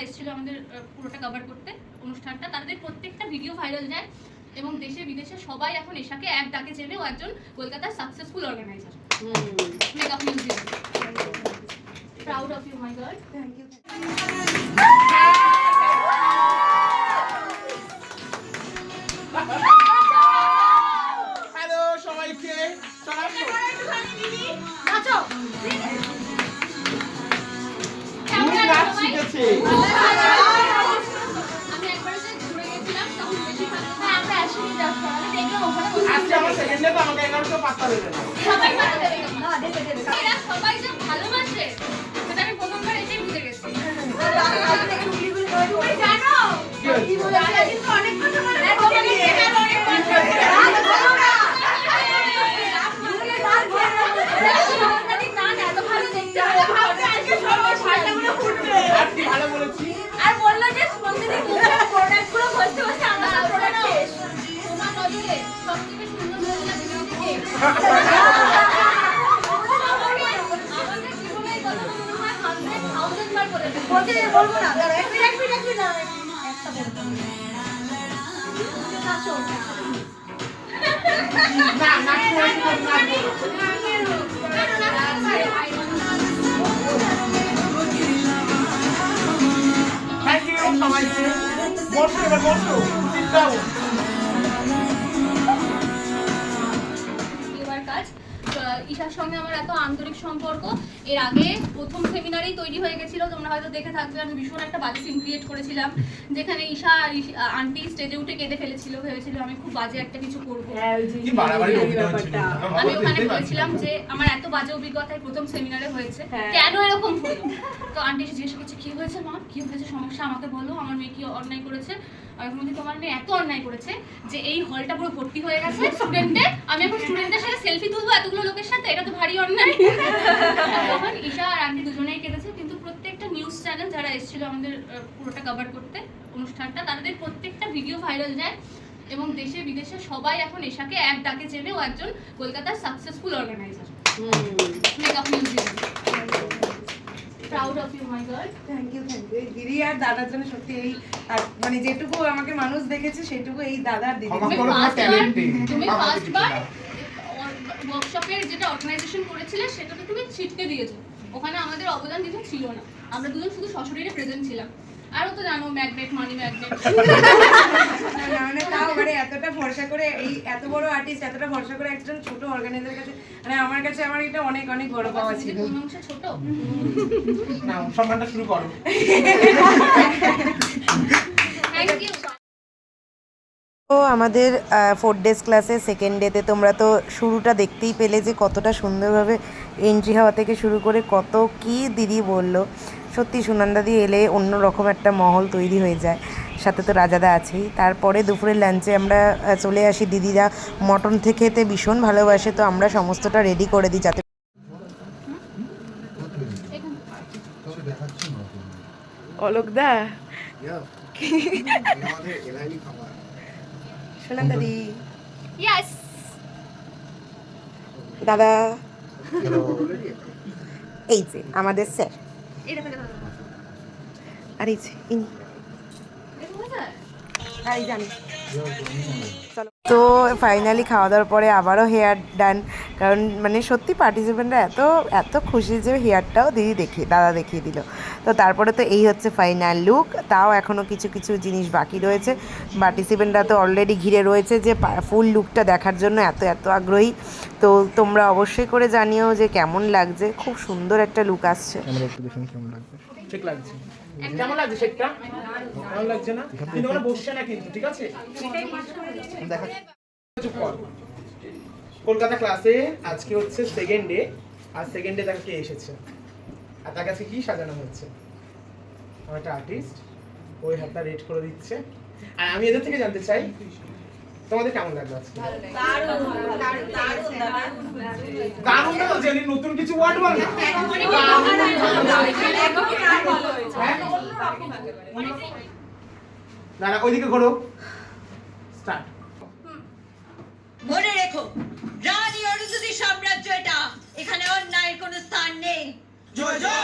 এসেছিল আমাদের পুরোটা কভার করতে অনুষ্ঠানটা, তাদের প্রত্যেকটা ভিডিও ভাইরাল যায় এবং দেশে বিদেশে সবাই এখন এশাকে এক ডাকে চেনে। ও একজন কলকাতার successful organizer makeup museum. Proud of you my girl. Thank you. Hello সবাইকে, নাচো। নাচ শিখেছে। আমি একবার ঘুরে গেছিলাম তখন বেশি আমরা আসিনি, দেখলাম ওখানে আজকে আমার সেকেন্ড ডে, তো আমাকে এগারো কেউ পাত্তা দেবে না। সবাই পাত্তা দেবে না, এরা সবাই যে ভালোবাসে সেটা আমি প্রথমবার এসে বুঝে গেছি। জানো কি বলে কিন্তু অনেক কথা বলে অনেক কথা ভালো বলেছি। আর বললো যে স্পন্দিনী প্রোডাক্টগুলো বসতে বসতে আমার প্রোডাক্ট শেষ। তোমার নজরে সবথেকে সুন্দর মহিলা পৃথিবীতে কে? আমাদের জীবনে এই কথাটা মনে হয় 100,000 বার বলেছে। বলবো না, দাঁড়া এক মিনিট না একটা বলবো। নাচো। না না থ্যাংক ইউ সবাইকে। বসো এবার বসো, sit down। এবার কাজ ঈশার সঙ্গে আমার এত আন্তরিক সম্পর্ক এর আগে প্রথম সেমিনারেই তৈরি হয়ে গেছিল। তোমরা হয়তো দেখে থাকবে, আমি ভীষণ একটা বাজে সিন ক্রিয়েট করেছিলাম যেখানে ঈশা আন্টি স্টেজে উঠে কেঁদে ফেলেছিল, ভেবেছিল আমি খুব বাজে একটা কিছু করবো। কি বাড়াবাড়ি অভিনয় ছিল। আমি ওখানে বলেছিলাম যে আমার এত বাজে অভিজ্ঞতা প্রথম সেমিনারে হয়েছে, কেন এরকম হলো? তো আন্টি এসে জিজ্ঞেস করছে কি হয়েছে মা, কি হয়েছে সমস্যা, আমাকে বলো, আমার মেয়ে কি অন্যায় করেছে? আমি বলছি তোমার মেয়ে এত অন্যায় করেছে যে এই হলটা পুরো ভর্তি হয়ে গেছে স্টুডেন্টে, আমি এখন স্টুডেন্টদের সাথে সেলফি তুলবো এতগুলো লোকের সাথে, এটা তো ভারী অন্যায়। তখন ঈশা আর আন্টি দুজনেই কেঁদেছে, কিন্তু প্রত্যেকটা নিউজ চ্যানেল যারা এসেছিল আমাদের পুরোটা কভার করতে অনুষ্ঠানটা, তাদের প্রত্যেকটা ভিডিও ভাইরাল যায় এবং দেশে বিদেশে সবাই এখন এশাকে এক ডাকে চেনে। ও একজন কলকাতার successful organizer makeup museum. Proud of you my girl. Thank you. দিদি আর দাদার জন্য সত্যি এই মানে যেটুকু আমাকে মানুষ দেখেছে সেটুকু এই দাদার দিদি। তুমি ফার্স্টবার ওয়ার্কশপের যেটা অর্গানাইজেশন করেছিলে সেটাতে তুমি ছিটকে দিয়েছো, ওখানে আমাদের অবদান কিছু ছিল না, আমরা দুজন শুধু সশরীরে প্রেজেন্ট ছিলাম। আরও তো জানো ম্যাগনেট মানি ম্যাগনেট। মানে তাও মানে এতটা ভরসা করে এই এত বড় আর্টিস্ট এতটা ভরসা করে একজন ছোট অর্গানাইজারের কাছে, মানে আমার কাছে আমার এটা অনেক অনেক বড় পাওয়া ছিল। কোন অংশে ছোট? না সম্মানটা শুরু করো। Thank you. তো আমাদের 4 ডেজ ক্লাসের সেকেন্ড ডেতে তোমরা তো শুরুটা দেখতেই পেলে যে কতটা সুন্দরভাবে এন্ট্রি হওয়া থেকে শুরু করে কত কি দিদি বলল। সত্যি সুনন্দাদি এলে অন্যরকম একটা মহল তৈরি হয়ে যায়, সাথে তো রাজাদা আছেই। তারপরে দুপুরের লাঞ্চে আমরা চলে আসি, দিদিরা মটন থেকে খেতে ভীষণ ভালোবাসে, তো আমরা সমস্তটা রেডি করে দিই যাতে অলোকদা সুনন্দাদি ইয়েস দাদা এই যে আমাদের স্যার, এটা ফেলে দাও। আর এই যে ইনি, এটা হয়েছে? আর এই জানি। তো ফাইনালি খাওয়া দাওয়ার পরে আবারও হেয়ার ডান, কারণ মানে সত্যি পার্টিসিপেন্টরা এত খুশি যে হেয়ারটাও দাদা দেখিয়ে দিল। তো তারপরে তো এই হচ্ছে ফাইনাল লুক, তাও এখনও কিছু কিছু জিনিস বাকি রয়েছে। পার্টিসিপেন্টরা তো অলরেডি ঘিরে রয়েছে যে ফুল লুকটা দেখার জন্য এত আগ্রহী। তো তোমরা অবশ্যই করে জানিও যে কেমন লাগছে, খুব সুন্দর একটা লুক আসছে। ঠিক লাগছে, কেমন লাগছে সেটা? কেমন লাগছে না? কিন্তু ওরা বসছে না কিন্তু, ঠিক আছে? কলকাতা ক্লাসে আজকে হচ্ছে সেকেন্ড ডে, আর সেকেন্ড ডে তাকে কে এসেছে আর তার কাছে কি সাজানো হচ্ছে? আমার একটা আর্টিস্ট ওই হাতটা রেড করে দিচ্ছে। আর আমি এদের থেকে জানতে চাই তোমাদের কেমন লাগলো আজকে? দারুণ না? জানি নতুন কিছু ওয়ার্ড বল না। দাঁড়া ওইদিকে ঘোরো, স্টার্ট। মনে রেখো, রানী অরুন্ধতী সাম্রাজ্য এটা, এখানে অন্যায়ের কোনো স্থান নেই। জয় জয়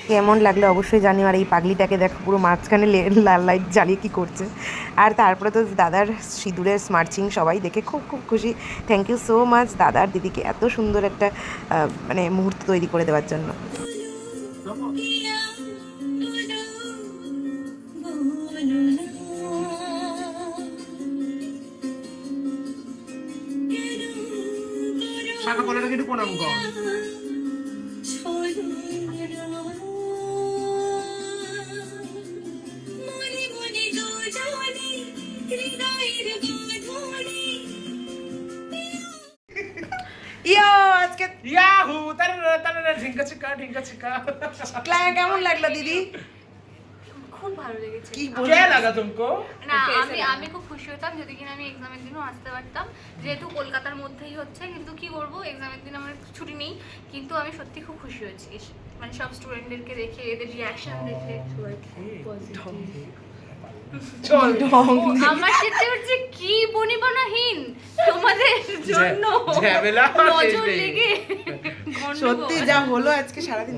কেমন লাগলো অবশ্যই জানিও। আর এই পাগলিটাকে দেখো পুরো মাঝখানে লাল লাইট জ্বালিয়ে কী করছে। আর তারপরে তো দাদার সিঁদুরের স্মার্চিং সবাই দেখে খুব খুব খুশি। থ্যাংক ইউ সো মাচ দাদার দিদিকে এত সুন্দর একটা মানে মুহূর্ত তৈরি করে দেওয়ার জন্য। শাখা পলাটাকে একটু প্রণাম কর। ইয়ো আজকে ইয়াহু তারা তারা ঢিঙ্কা চিকা ঢিঙ্কা চিকা। কেমন লাগলো দিদি? খুব ভালো লেগেছে। কি কে লাগা তুমকো? না আমি খুব খুশি হতাম যদি কিনা আমি এক্সামের দিনও আসতে পারতাম, যেহেতু কলকাতার মধ্যেই হচ্ছে, কিন্তু কি করব এক্সামের দিন আমার ছুটি নেই। কিন্তু আমি সত্যি খুব খুশি হয়েছি, মানে সব স্টুডেন্টদেরকে দেখে, এদের রিয়াকশন দেখে। চল আমার সাথে হচ্ছে কি বনিবনাহীন তোমাদের জন্য ঝামেলা নজর লেগে সত্যি যা হলো আজকে সারাদিন